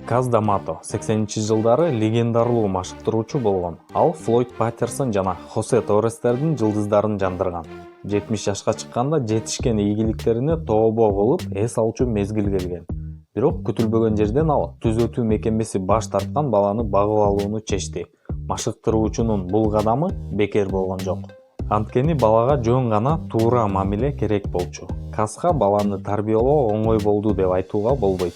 Каз Дамато 80-жылдары легендарлуу машыктыруучу болгон. Ал Флойд Паттерсон жана Хосе Торрестердин жылдыздарын жандырган. 70 жашка чыкканда жетишкен ийгиликтерине тообо кылып эс алчу мезгил келген. Бирок күтүлбөгөн жерден ал түзөтүү мекемеси баш тарткан баланы багып алууну чечти. Машыктыруучунун бул кадамы бекер болгон жок. Анткени балага жөн гана туура мамиле керек болчу. Казга баланы тарбиялоо оңой болду деп айтууга болбойт.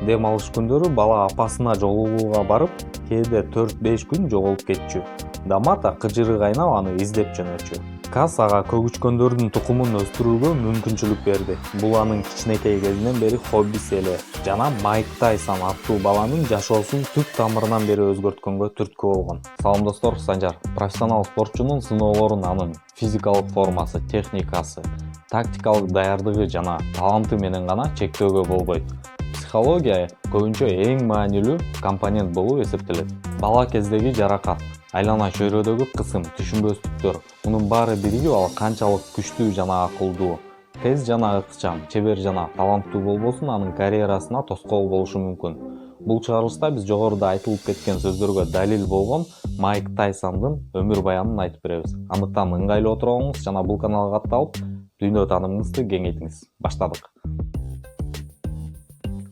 Дем алыш күндөрү бала апасына жолугууга барып, кээде 4-5 күн жоголуп кетчү. Дамато кыжыры кайнап аны издеп жөнөчү. Каз ага көгүчкөндөрдүн тукумун өстүрүүгө мүмкүнчүлүк берди. Бул анын кичинекей кезинен бери хоббиси эле жана Майк Тайсон аттуу баланын жашоосун түп тамырынан бери өзгөрткөнгө түрткү болгон. Салам достор, Санжар. Профессионал спортчунун сыноолорун анын физикалык формасы, техникасы, тактикалык даярдыгы жана таланты менен гана чектөөгө болбойт. Психология көбүнчө эң маанилүү компонент болуп эсептелет. Бала кездеги жаракат, айлана чөйрөдөгү кысым, түшүнбөстүктөр, мунун баары биригип ал канчалык күчтүү жана акылдуу, тез жана ыкчам, чебер жана таланттуу болбосун анын карьерасына тоскоол болушу мүмкүн. Бул чыгарылышта биз жогоруда айтылып кеткен сөздөргө далил болгон Майк Тайсондун өмүр баянын айтып беребиз. Андыктан ыңгайлуу отуруңуз жана бул каналга катталып, дүйнө таанымыңызды кеңейтиңиз. Баштадык.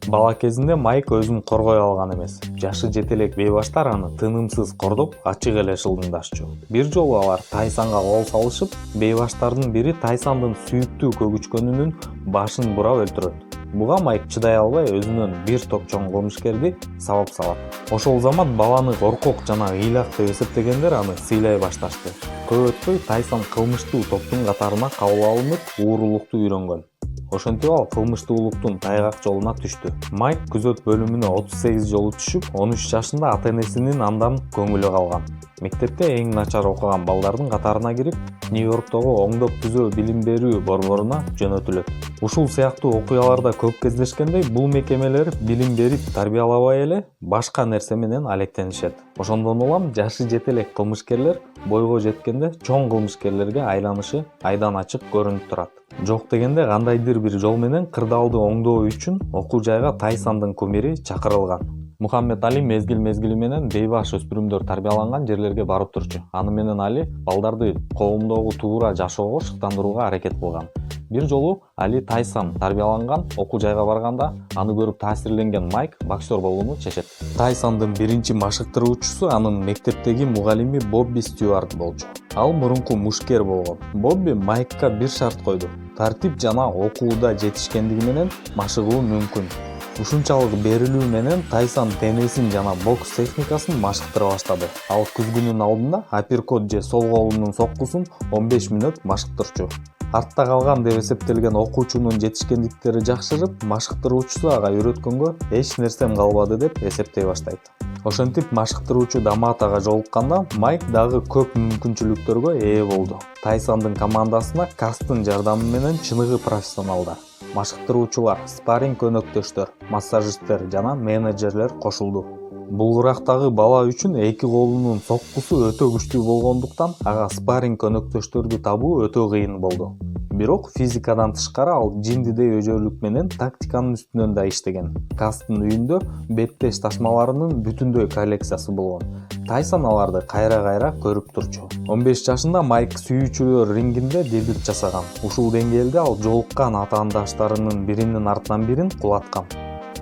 Бала кезинде Майк өзүн коргой алган эмес. Жашы жете элек бейбаштар аны тынымсыз кордоп, ачык эле шылдыңдашчу. Бир жолу алар Тайсонго кол салышып, бейбаштардын бири Тайсондун сүйүктүү көгүчкөнүнүн башын бурап өлтүрөт. Буга Майк чыдай албай өзүнөн бир топ чоң кылмышкерди сабап салат. Ошол замат баланы коркок жана ыйлак деп эсептегендер аны сыйлай башташты. Көп өтпөй Тайсон кылмыштуу топтун катарына кабыл алынып, уурулукту үйрөнгөн. Ошентип ал кылмыштуулуктун тайгак жолуна түштү. Майк күзөт бөлүмүнө 38 жолу түшүп, 13 жашында ата-энесинин андан көңүлү калган. Мектепте эң начар окуган балдардын катарына кирип, Нью-Йорктогу оңдоп түзөө билим берүү борборуна жөнөтүлөт. Ушул сыяктуу окуяларда көп кездешкендей, бул мекемелер билим берип тарбиялабай эле башка нерсе менен алектенишет. Ошондон улам жашы жете элек кылмышкерлер бойго жеткенде чоң кылмышкерлерге айланышы айдан ачык көрүнүп турат. Жок дегенде кандайдыр бир жол менен кырдаалды оңдоо үчүн окуу жайга Тайсондун кумири чакырылган. Мухаммед Али мезгил менен бейбаш өспүрүмдөр тарбияланган жерлерге барып турчу. Аны менен Али балдарды коомдогу туура жашоого шыктандырууга аракет кылган. Бир жолу Али Тайсон тарбияланган окуу жайга барганда, аны көрүп таасирленген Майк боксер болууну чечет. Тайсондун биринчи машыктыруучусу анын мектептеги мугалими Бобби Стюарт болчу. Ал мурунку мушкер болгон. Бобби Майкка бир шарт койду. Тартип жана окууда жетишкендиги менен машыгуу мүмкүн. Ушунчалык берилүү менен Тайсон теннисин жана бокс техникасын машыктыра баштады. Ал күзгүнүн алдында апперкот же сол колунун соккусун 15 мүнөт машыктырчу. Артта калган деп эсептелген окуучунун жетишкендиктери жакшырып, машыктыруучусу ага үйрөткөнгө эч нерсем калбады деп эсептей баштайт. Ошентип машыктыруучу Даматога жолукканда Майк дагы көп мүмкүнчүлүктөргө ээ болду. Тайсондун командасына Каздын жардамы менен чыныгы профессионалдар, машыктыруучулар, спарринг өнөктөштөр, массажисттер жана менеджерлер кошулду. Булгурактагы бала үчүн эки колунун соккусу өтө күчтүү болгондуктан ага спарринг өнөктөштөрдү табуу өтө кыйын болду. Бирок физикадан тышкары ал жиндидей өжөлүк менен тактиканын үстүнөн да иштеген. Каздын үйүндө беттеш тасмаларынын бүтүндөй коллекциясы болгон. Тайсон аларды кайра көрүп турчу. 15 жашында Майк сүйүүчүлөр рингинде дебют жасаган. Ушул деңгээлде ал жолуккан атаандаштарынын биринин артынан бирин кулаткан.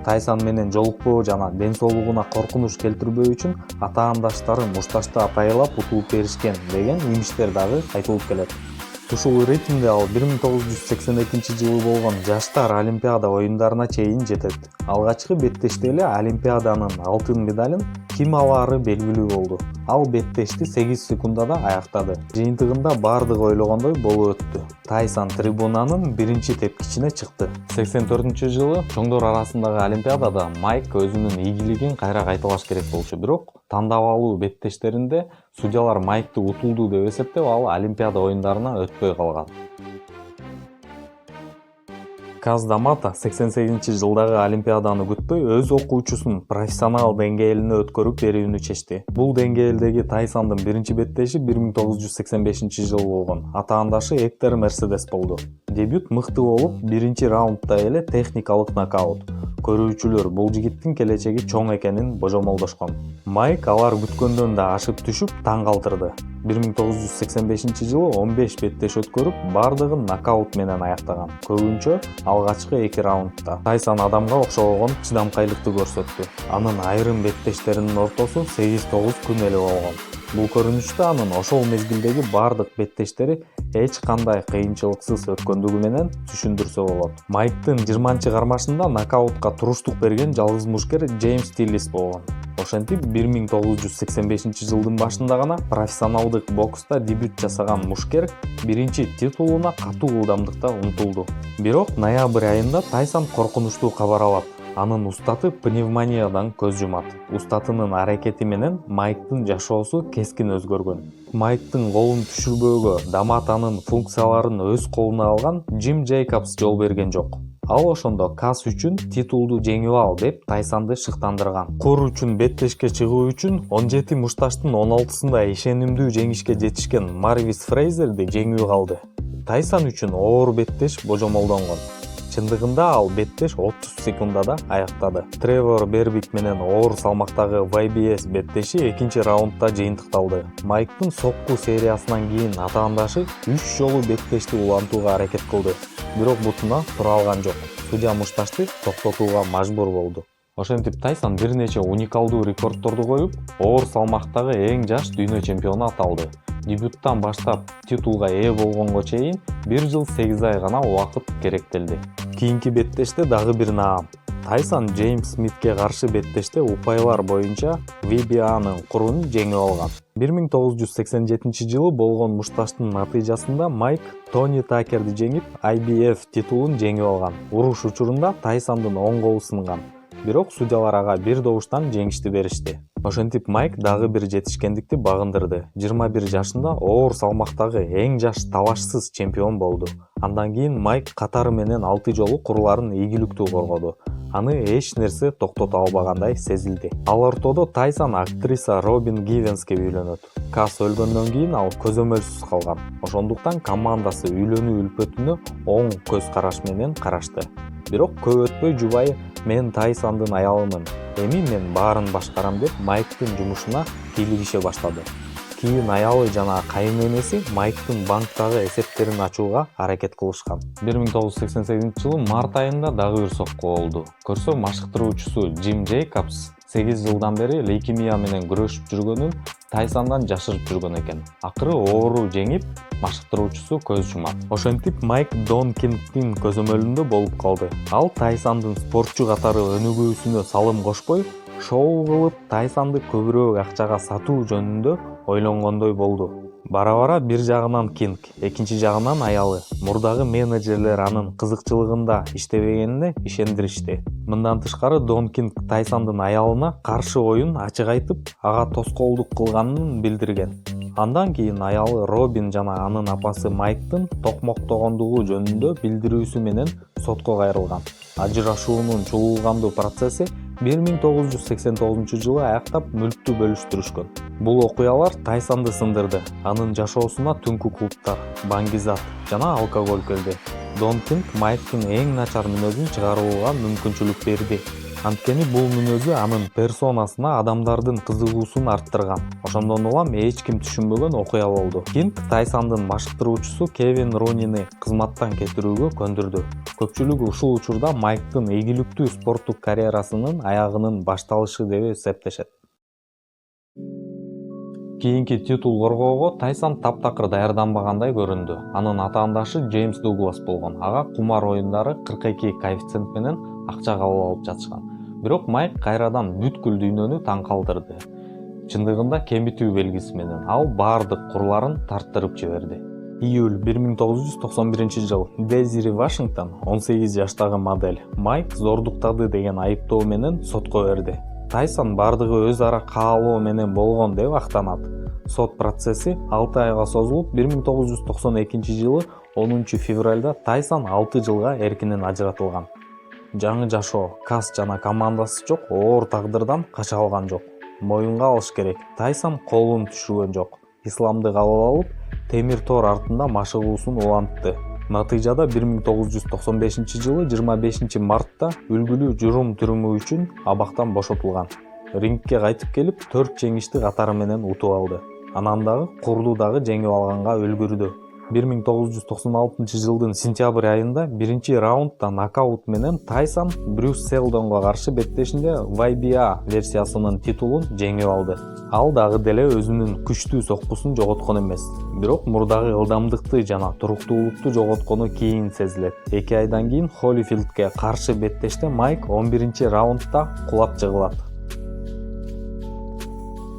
Тайсон менен жолукпоо жана ден соолугуна коркунуч келтирбөө үчүн атаандаштары мушташтап айылап утулуп беришкен деген имиштер дагы айтылып келет. Ушул ритмде ал 1982 жылы болгон жаштар Олимпиада оюндарына чейин жетет. Алгачкы беттеште эле Олимпиаданын алтын медалын ким алаары белгилүү болду. Ал беттешти 8 секундада аяктады. Жыйынтыгында бардыгы ойлогондой болуп өттү. Тайсон трибунанын биринчи тепкичине чыкты. 84-жылы чоңдор арасындагы Олимпиадада Майк өзүнүн ийгилигин кайра кайталаш керек болчу, бирок тандап алуу беттештеринде судьялар Майкты утулду деп эсептеп, ал Олимпиада оюндарына өтпөй калган. Каз Дамато 88-жылдагы Олимпиаданы күтпөй өз окуучусун профессионал деңгээлине өткөрүп берүүнү чечти. Бул деңгээлдеги Тайсондун биринчи беттеши 1985-жылы болгон. Атаандашы Эктор Мерседес болду. Дебют мыкты болуп, биринчи раундда эле техникалык нокаут. көрүүчүлөр бул жигиттин келечеги чоң экенин божомолдошкон. Майк алар күткөндөн да ашып түшүп таң калтырды. 1985-жылы 15 беттеш өткөрүп, бардыгын нокаут менен аяктаган. Көбүнчө алгачкы 2 раундда. Тайсон адамга окшогон чыдамкайлыкты көрсөттү. Анын айрым беттештеринин ортосу 8-9 күн эле болгон. Бул көрүнүштө анын ошол мезгилдеги бардык беттештери эч кандай кыйынчылыксыз өткөндүгү менен түшүндүрсө болот. Майктын 20-кармашында нокаутка туруштук берген жалгыз мушкер Джеймс Тиллис болгон. Ошентип 1985-жылдын башында гана профессионалдык бокста дебют жасаган мушкер биринчи титулуна катуу ылдамдыкта умтулду. Бирок ноябрь айында Тайсон коркунучтуу кабар алат. Анын устаты пневмониядан көз жумат. Устатынын аракети менен Майктын жашоосу кескин өзгөргөн. Майктын колун түшүрбөөгө даматанын функцияларын өз колуна алган Джим Джейкобс жол берген жок. Ал ошондо Кас үчүн титулду жеңип ал деп Тайсонду шыктандырган. Кур үчүн беттешке чыгуу үчүн 17 мушташтын 16сында ишенимдүү жеңишке жетишкен Марвис Фрейзерди жеңүү калды. Тайсон үчүн оор беттеш божомолдонгон. Чындыгында ал беттеш 30 секундада аяктады. Тревор Бербик менен оор салмактагы YBS беттеши экинчи раундда жыйынтыкталды. Майктын сокку сериясынан кийин атаандашы 3 жолу беттешти улантууга аракет кылды. Бирок бутуна тура алган жок. Судья мушташты токтотууга мажбур болду. Ошентип Тайсон бир нече уникалдуу рекордторду коюп, оор салмактагы эң жаш дүйнө чемпиону аталды. Дебюттан баштап титулга ээ болгонго чейин 1 жыл 8 ай гана убакыт керектелди. Кийинки беттеште дагы бир наам. Тайсон Джеймс Смитке каршы беттеште упайлар боюнча WBA'нын курун жеңип алган. 1987-жылы болгон мушташтын натыйжасында Майк Тони Такерди жеңип, IBF титулун жеңип алган. Уруш учурунда Тайсондун оң колу сынган. Бирок судьялар ага бир добуштан жеңишти беришти. Ошентип Майк дагы бир жетишкендикти багындырды. 21 жашында оор салмактагы эң жаш талашсыз чемпион болду. Андан кийин Майк катары менен 6 жолу курларын ийгиликтүү коргоду. Аны эч нерсе токтото албагандай сезилди. Ал ортодо Тайсон актриса Робин Гивенске үйлөнөт. Кас өлгөндөн кийин ал көзөмөлсүз калган. Ошондуктан командасы үйлөнүү үлпөтүнө оң көз караш менен карашты. Бирок көп өтпөй жубайы "Мен Тайсондун аялымын, эми мен баарын башкарам" деп Майктын жумушуна кийлигише баштады. Кийин аялы жана кайынэнеси Майктын банктагы эсептерин ачууга аракет кылышкан. 1988-жылы март айында дагы бир сокку болду. Көрсө машыктыруучусу Джим Джейкобс 8 жылдан бери лейкемия менен күрөшүп жүргөнүн Тайсондон жашырып жүргөн экен. Акыры оору жеңип, машыктыруучусу көз жумат. Ошентип Майк Дон Кингдин көзөмөлүндө болуп калды. Ал Тайсондун спортчу катары өнүгүүсүнө салым кошпой, шоу кылып Тайсонду көбүрөөк акчага сатуу жөнүндө ойлонгондой болду. Бара-бара бир жагынан Кинг, экинчи жагынан аялы. Мурдагы менеджерлер анын кызыкчылыгында иштебегенине ишендиришти. Мындан тышкары Дон Кинг Тайсондун аялына каршы оюн ачык айтып, ага тоскоолдук кылганын билдирген. Андан кийин аялы Робин жана анын апасы Майктын токмоктогондугу жөнүндө билдирүүсү менен сотко кайрылган. Ажырашуунун чулуулгандуу процесси 1989-жылы аяктап мүлктү бөлүштүрүшкөн. Бул окуялар Тайсонду сындырды. Анын жашоосуна түнкү клубтар, баңгизат жана алкоголь келди. Дон Кинг Майктын эң начар мүнөзүн чыгарууга мүмкүнчүлүк берди. Анткени бул мүнөзү анын персонасына адамдардын кызыгуусун арттырган. Ошондон улам эч ким түшүнбөгөн окуя болду. Кинг Тайсондун машыктыруучусу Кевин Рунини кызматтан кетирүүгө көндүрдү. Көпчүлүк ушул учурда Майктын ийгиликтүү спорттук карьерасынын аягынын башталышы деп эсептешет. Кийинки титул коргоого Тайсон таптакыр даярданбагандай көрүндү. Анын атаандашы Джеймс Дуглас болгон. Ага кумар оюндары 42 коэффициент менен акча кабыл алып жатышкан. Бирок Майк кайрадан бүткүл дүйнөнү таң калтырды. Чындыгында кемитүү белгиси менен ал бардык курларын тарттырып жиберди. Июль 1991-жыл. Дезири Вашингтон, 18 жаштагы модель, Майк зордуктады деген айыптоо менен сотко берди. Тайсон бардыгы өз ара каалоо менен болгон деп актанат. Сот процесси 6 айга созулуп, 1992-жылы 10 февралда Тайсон 6 жылга эркинен ажыратылган. Жаңы жашоо, Кас жана командасы жок, оор тагдырдан кача алган жок. Моюнга алыш керек. Тайсон колун түшүргөн жок. Исламды кабыл алып, темир тор артында машыгуусун улантты. Натыйжада 1995-жылы 25-мартта үлгүлүү журум түрүмү үчүн абактан бошотулган. Рингке кайтып келип 4 жеңишти катары менен утуп алды. Анан дагы курду дагы жеңип алганга үлгүрдү. 1996-жылдын сентябрь айында биринчи раундда нокаут менен Тайсон Брюс Селдонго каршы беттешинде YBA версиясынын титулун жеңип алды. Ал дагы деле өзүнүн күчтүү соккусун жоготкон эмес, бирок мурдагы ылдамдыкты жана туруктуулукту жоготкону кийин сезилет. 2 айдан кийин Холлифилдке каршы беттеште Майк 11-раундда кулап жыгылат.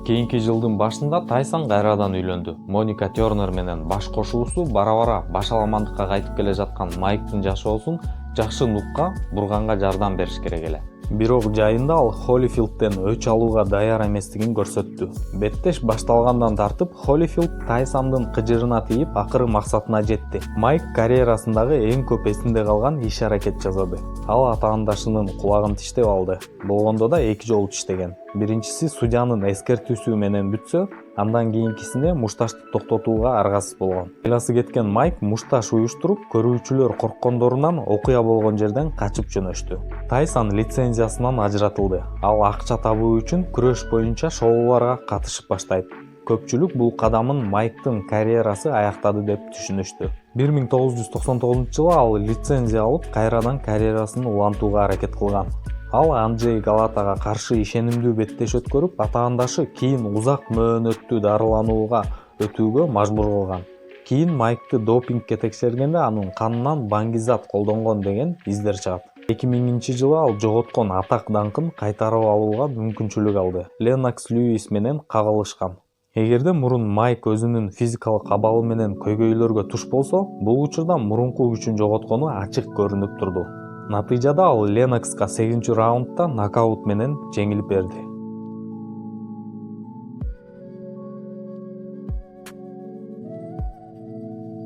Кейинки жылдын башында Тайсон кайрадан үйлөндү. Моника Тернер менен баш кошуусу бара-бара башаламандыкка кайтып келе жаткан Майктын жашоосун жакшы нукка бурганга жардам бериш керек эле. Бирок жайында ал Холлифилдтен өч алууга даяр эместигин көрсөттү. Беттеш башталгандан тартып Холлифилд Тайсондун кыжырына тийип, акыры максатына жетти. Майк карьерасындагы эң көп эсинде калган иш-аракет жасады. Ал атаандашынын кулагын тиштеп алды. Болгондо да 2 жолу тиштеген. Биринчиси судьянын эскертүүсү менен бүтсө, андан кийинкисине мушташты токтотууга аргасыз болгон. Айласы кеткен Майк мушташ уюштуруп, көрүүчүлөр корккондорунан окуя болгон жерден качып жөнөштү. Тайсон лицензиясынан ажыратылды. Ал акча табуу үчүн күрөш боюнча шоуларга катышып баштайт. Көпчүлүк бул кадамын Майктын карьерасы аяктады деп түшүнүштү. 1999-жылы ал лицензия алып, кайрадан карьерасын улантууга аракет кылган. Ал Анджей Галатага каршы ишенимдүү беттеш өткөрүп, атаандашы кийин узак мөөнөттүү дарыланууга өтүүгө мажбур кылган. Кийин Майкты допингке текшергенде анын канынан баңгизат колдонгон деген издер чыгат. 2000-жылы ал жоготкон атак даңкын кайтарып алууга мүмкүнчүлүк алды. Леннокс Льюис менен кагылышкан. Эгерде мурун Майк өзүнүн физикалык абалы менен көйгөйлөргө туш болсо, бул учурда мурунку күчүн жоготкону ачык көрүнүп турду. Натыйжада ал Леннокска 8-раундда нокаут менен жеңилип берди.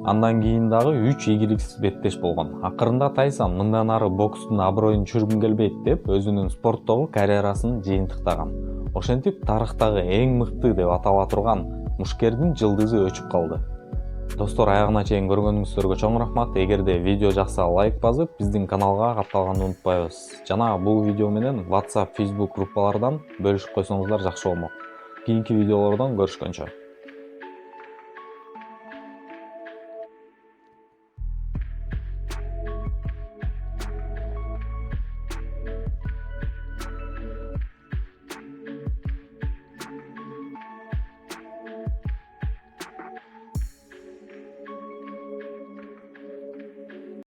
Андан кийин дагы 3 ийгиликсиз беттеш болгон. Акырында Тайсон мындан ары бокстун аброюн түшүргүм келбейт деп өзүнүн спорттогу карьерасын жыйынтыктаган. Ошентип тарыхтагы эң мыкты деп атала турган мушкердин жылдызы өчүп калды. Достор, аягына чейин көргөнүңүздөргө чоң рахмат. Эгерде видео жакса лайк басып, биздин каналга катталганды унутпайбыз. Жана бул видео менен WhatsApp, Facebook группалардан бөлүшүп койсоңуздар жакшы болмок. Кийинки видеолордон көрүшкөнчө.